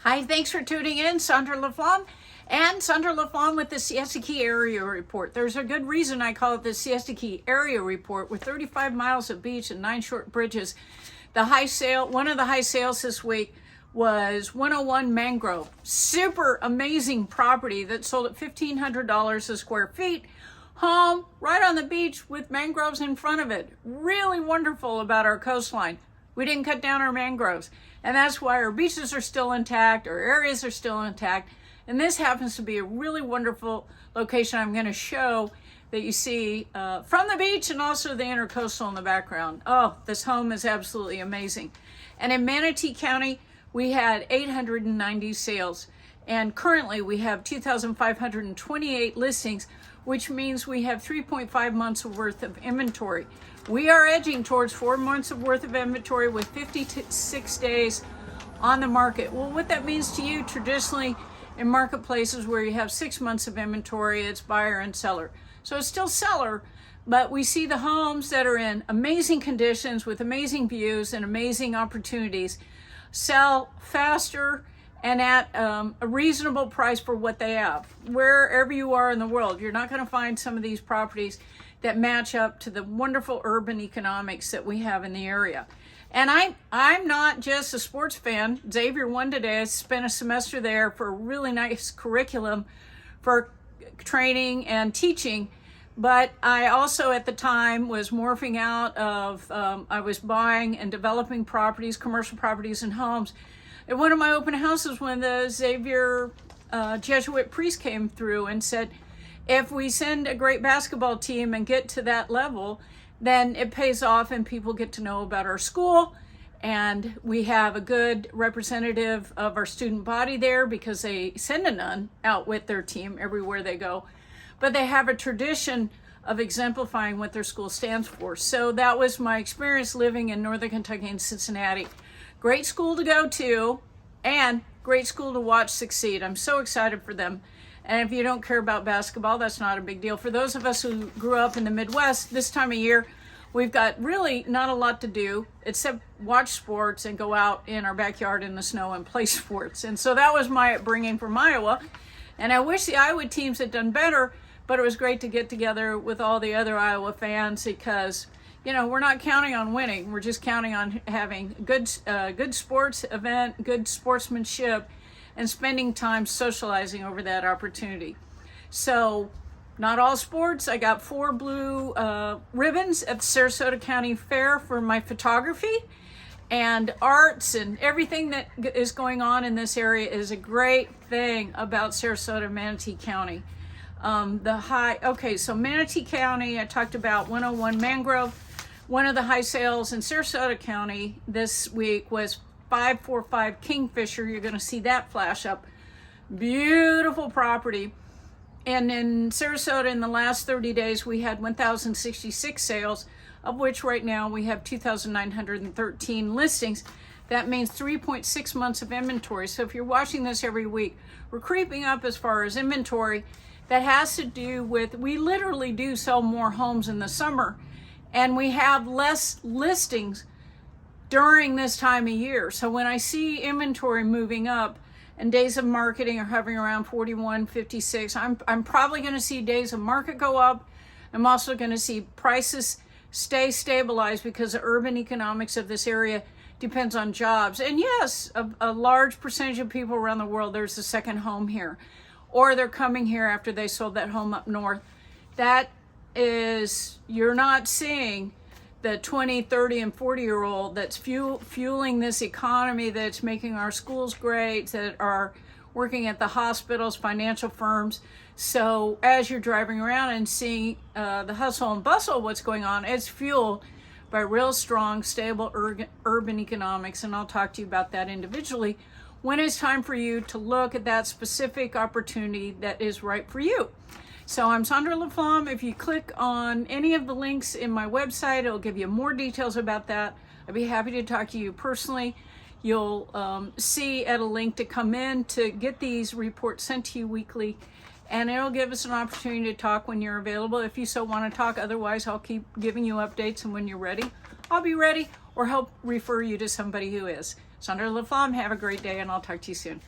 Hi, thanks for tuning in. Sandra LaFlamme and Sandra LaFlamme with the Siesta Key Area Report. There's a good reason I call it the Siesta Key Area Report. With 35 miles of beach and 9 short bridges, one of the high sales this week was 101 Mangrove. Super amazing property that sold at $1,500 a square feet. Home right on the beach with mangroves in front of it. Really wonderful about our coastline. We didn't cut down our mangroves, and that's why our beaches are still intact, our areas are still intact, and this happens to be a really wonderful location I'm going to show that you see from the beach and also the intercoastal in the background. Oh, this home is absolutely amazing. And in Manatee County, we had 890 sales, and currently we have 2,528 listings, which means we have 3.5 months worth of inventory. We are edging towards 4 months of worth of inventory with 56 days on the market. Well, what that means to you traditionally in marketplaces where you have 6 months of inventory, it's buyer and seller. So it's still seller, but we see the homes that are in amazing conditions with amazing views and amazing opportunities sell faster and at a reasonable price for what they have. Wherever you are in the world, you're not going to find some of these properties that match up to the wonderful urban economics that we have in the area. And I'm not just a sports fan. Xavier won today. I spent a semester there for a really nice curriculum for training and teaching. But I also at the time was morphing out of, I was buying and developing properties, commercial properties and homes. At one of my open houses, when the Xavier Jesuit priest came through and said, if we send a great basketball team and get to that level, then it pays off and people get to know about our school. And we have a good representative of our student body there because they send a nun out with their team everywhere they go. But they have a tradition of exemplifying what their school stands for. So that was my experience living in Northern Kentucky and Cincinnati. Great school to go to and great school to watch succeed. I'm so excited for them. And if you don't care about basketball, that's not a big deal. For those of us who grew up in the Midwest, this time of year, we've got really not a lot to do except watch sports and go out in our backyard in the snow and play sports. And so that was my upbringing from Iowa. And I wish the Iowa teams had done better, but it was great to get together with all the other Iowa fans because, you know, we're not counting on winning. We're just counting on having good sports event, good sportsmanship, and spending time socializing over that opportunity. So not all sports. I got 4 blue ribbons at the Sarasota County Fair for my photography, and arts and everything that is going on in this area is a great thing about Sarasota, Manatee County. So Manatee County, I talked about 101 Mangrove. One of the high sales in Sarasota County this week was 545 Kingfisher. You're going to see that flash up. Beautiful property. And in Sarasota, in the last 30 days, we had 1,066 sales, of which right now we have 2,913 listings. That means 3.6 months of inventory. So if you're watching this every week, we're creeping up as far as inventory. That has to do with, we literally do sell more homes in the summer, and we have less listings during this time of year. So when I see inventory moving up and days of marketing are hovering around 41, 56, I'm probably going to see days of market go up. I'm also going to see prices stay stabilized because the urban economics of this area depends on jobs. And yes, a large percentage of people around the world, there's a second home here, or they're coming here after they sold that home up north. That is, you're not seeing the 20, 30, and 40-year-old that's fueling this economy, that's making our schools great, that are working at the hospitals, financial firms. So as you're driving around and seeing the hustle and bustle, what's going on, it's fueled by real strong, stable urban economics. And I'll talk to you about that individually when it's time for you to look at that specific opportunity that is right for you. So I'm Sandra LaFlamme. If you click on any of the links in my website, it'll give you more details about that. I'd be happy to talk to you personally. You'll see at a link to come in to get these reports sent to you weekly, and it'll give us an opportunity to talk when you're available, if you so want to talk. Otherwise, I'll keep giving you updates, and when you're ready, I'll be ready or help refer you to somebody who is. Sandra LaFlamme, have a great day, and I'll talk to you soon.